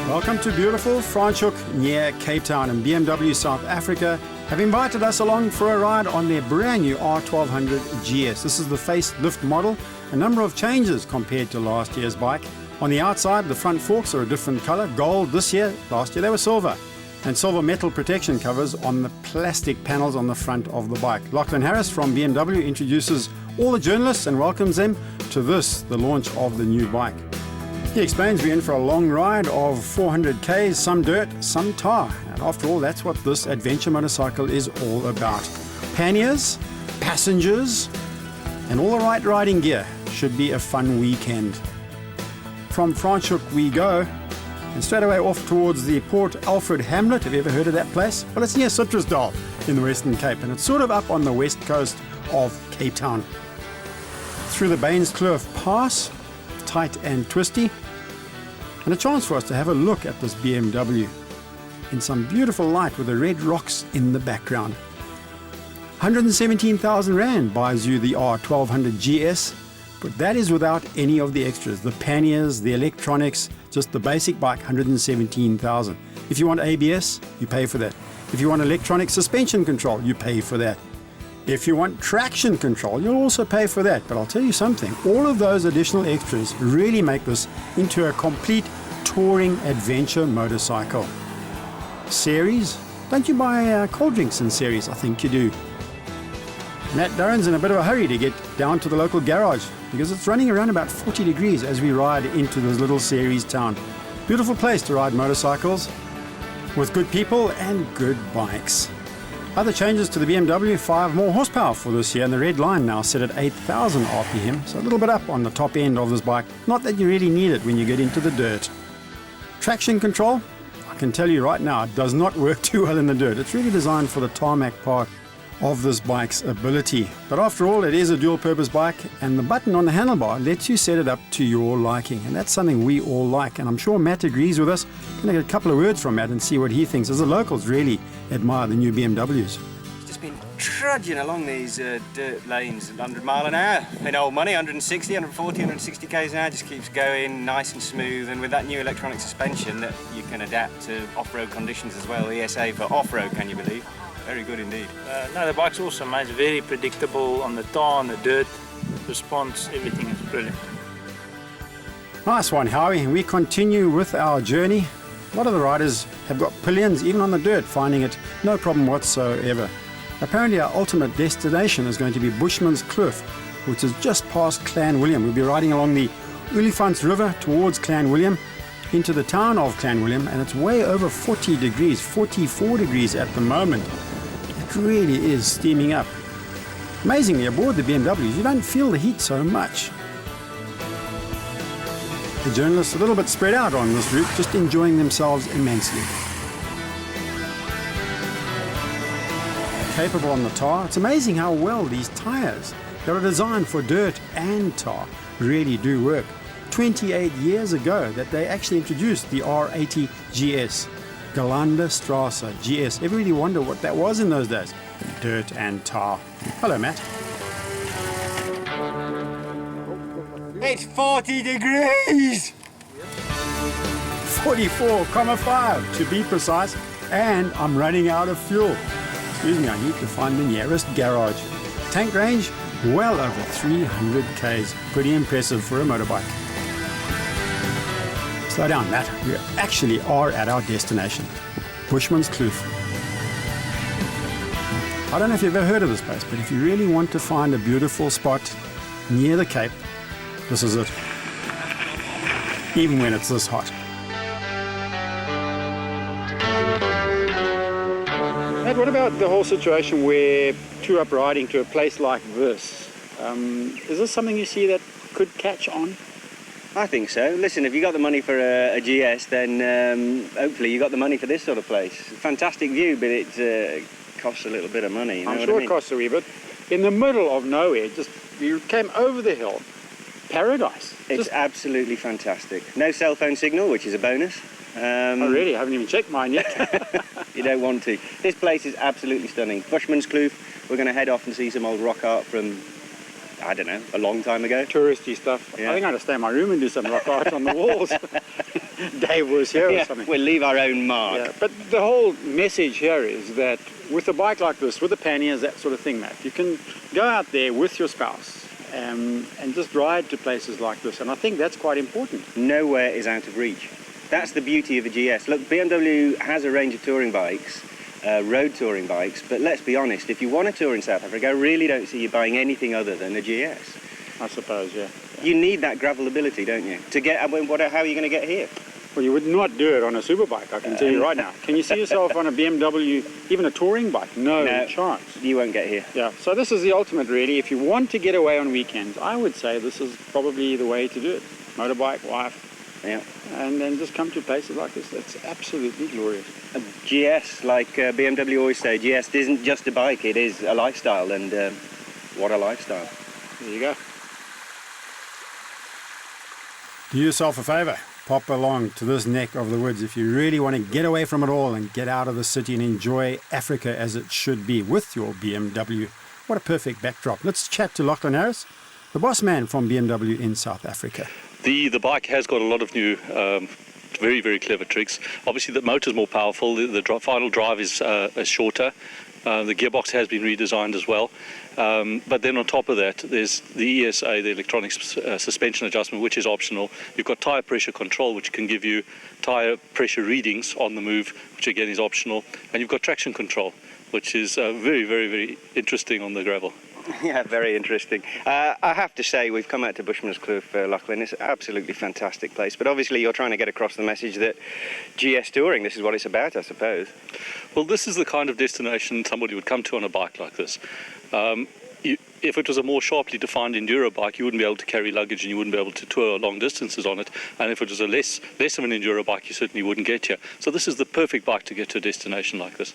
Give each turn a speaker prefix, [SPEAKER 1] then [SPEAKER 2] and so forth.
[SPEAKER 1] Welcome to beautiful Franschhoek near Cape Town, and BMW South Africa have invited us along for a ride on their brand new R1200GS. This is the facelift model, a number of changes compared to last year's bike. On the outside, the front forks are a different color, gold this year, last year they were silver. And silver metal protection covers on the plastic panels on the front of the bike. Lachlan Harris from BMW introduces all the journalists and welcomes them to this, the launch of the new bike. He explains we're in for a long ride of 400 Ks, some dirt, some tar. And after all, that's what this adventure motorcycle is all about. Panniers, passengers, and all the right riding gear. Should be a fun weekend. From Franschhoek we go, and straight away off towards the Port Alfred hamlet. Have you ever heard of that place? Well, it's near Citrusdal in the Western Cape, and it's sort of up on the west coast of Cape Town. Through the Bainskloof Pass, tight and twisty, and a chance for us to have a look at this BMW in some beautiful light with the red rocks in the background. 117,000 Rand buys you the R1200GS, but that is without any of the extras, the panniers, the electronics, just the basic bike, 117,000. If you want ABS, you pay for that. If you want electronic suspension control, you pay for that. If you want traction control, you'll also pay for that. But I'll tell you something, all of those additional extras really make this into a complete touring adventure motorcycle. Series? Don't you buy cold drinks in series? I think you do. Matt Durran's in a bit of a hurry to get down to the local garage because it's running around about 40 degrees as we ride into this little series town. Beautiful place to ride motorcycles with good people and good bikes. Other changes to the BMW, 5 more horsepower for this year, and the red line now set at 8,000 RPM, so a little bit up on the top end of this bike. Not that you really need it when you get into the dirt. Traction control, I can tell you right now, it does not work too well in the dirt. It's really designed for the tarmac part of this bike's ability. But after all, it is a dual-purpose bike, and the button on the handlebar lets you set it up to your liking, and that's something we all like, and I'm sure Matt agrees with us. I'm going to get a couple of words from Matt and see what he thinks, as the locals really admire the new BMWs.
[SPEAKER 2] It's just been trudging along these dirt lanes at 100 mile an hour in old money, 160, 140, 160 k's an hour, just keeps going nice and smooth, and with that new electronic suspension that you can adapt to off-road conditions as well, ESA for off-road, can you believe? Very good indeed.
[SPEAKER 3] No, the bike's also made very predictable on the tar, on the dirt, response, everything is brilliant.
[SPEAKER 1] Nice one, Howie. We continue with our journey. A lot of the riders have got pillions, even on the dirt, finding it no problem whatsoever. Apparently our ultimate destination is going to be Bushman's Kloof, which is just past Clan William. We'll be riding along the Olifants River towards Clan William, into the town of Clan William, and it's way over 40 degrees, 44 degrees at the moment. It really is steaming up. Amazingly, aboard the BMWs, you don't feel the heat so much. The journalists a little bit spread out on this route, just enjoying themselves immensely. Capable on the tar. It's amazing how well these tires that are designed for dirt and tar really do work. 28 years ago that they actually introduced the R80GS, Galanda Strasse GS. Everybody wondered what that was in those days. Dirt and tar. Hello, Matt.
[SPEAKER 2] It's 40 degrees!
[SPEAKER 1] 44,5 to be precise, and I'm running out of fuel. Excuse me, I need to find the nearest garage. Tank range, well over 300 Ks. Pretty impressive for a motorbike. Slow down, Matt. We actually are at our destination, Bushman's Kloof. I don't know if you've ever heard of this place, but if you really want to find a beautiful spot near the Cape, this is it. Even when it's this hot. Matt, what about the whole situation where tour-up riding to a place like this? Is this something you see that could catch on?
[SPEAKER 2] I think so. Listen, if you got the money for a GS, then hopefully you got the money for this sort of place. Fantastic view, but it costs a little bit of money. You know
[SPEAKER 1] I'm sure it costs a wee bit. In the middle of nowhere, just you came over the hill. Paradise.
[SPEAKER 2] It's absolutely fantastic. No cell phone signal, which is a bonus.
[SPEAKER 1] Oh really? I haven't even checked mine yet.
[SPEAKER 2] You don't want to. This place is absolutely stunning. Bushman's Kloof. We're going to head off and see some old rock art from I don't know, a long time ago.
[SPEAKER 1] Touristy stuff.
[SPEAKER 2] Yeah.
[SPEAKER 1] I think I'd stay in my room and do some rock art on the walls. Dave was here or something.
[SPEAKER 2] We'll leave our own mark.
[SPEAKER 1] Yeah, but the whole message here is that with a bike like this, with the panniers, that sort of thing, Matt, you can go out there with your spouse and just ride to places like this. And I think that's quite important.
[SPEAKER 2] Nowhere is out of reach. That's the beauty of a GS. Look, BMW has a range of touring bikes, road touring bikes, but let's be honest, if you want to tour in South Africa, I really don't see you buying anything other than a GS.
[SPEAKER 1] I suppose, yeah.
[SPEAKER 2] You need that gravel ability, don't you? To get, how are you going to get here?
[SPEAKER 1] Well, you would not do it on a superbike, I can tell you right now. Can you see yourself on a BMW, even a touring bike? No chance.
[SPEAKER 2] You won't get here.
[SPEAKER 1] Yeah, so this is the ultimate, really. If you want to get away on weekends, I would say this is probably the way to do it. Motorbike, wife,
[SPEAKER 2] Yeah.
[SPEAKER 1] and then just come to places like this. That's absolutely glorious.
[SPEAKER 2] A GS, like BMW always say, GS isn't just a bike, it is a lifestyle, and what a lifestyle.
[SPEAKER 1] There you go. Do yourself a favour. Pop along to this neck of the woods if you really want to get away from it all and get out of the city and enjoy Africa as it should be with your BMW. What a perfect backdrop. Let's chat to Lachlan Harris, the boss man from BMW in South Africa.
[SPEAKER 4] The bike has got a lot of new, very, very clever tricks. Obviously, the motor's more powerful. The final drive is shorter. The gearbox has been redesigned as well. But then on top of that, there's the ESA, the electronic suspension adjustment, which is optional. You've got tyre pressure control, which can give you tyre pressure readings on the move, which again is optional. And you've got traction control, which is very, very, very interesting on the gravel.
[SPEAKER 2] Yeah, very interesting. I have to say, we've come out to Bushman's Kloof, Lachlan. It's an absolutely fantastic place. But obviously, you're trying to get across the message that GS touring, this is what it's about, I suppose.
[SPEAKER 4] Well, this is the kind of destination somebody would come to on a bike like this. If it was a more sharply defined enduro bike, you wouldn't be able to carry luggage and you wouldn't be able to tour long distances on it. And if it was a less of an enduro bike, you certainly wouldn't get here. So this is the perfect bike to get to a destination like this.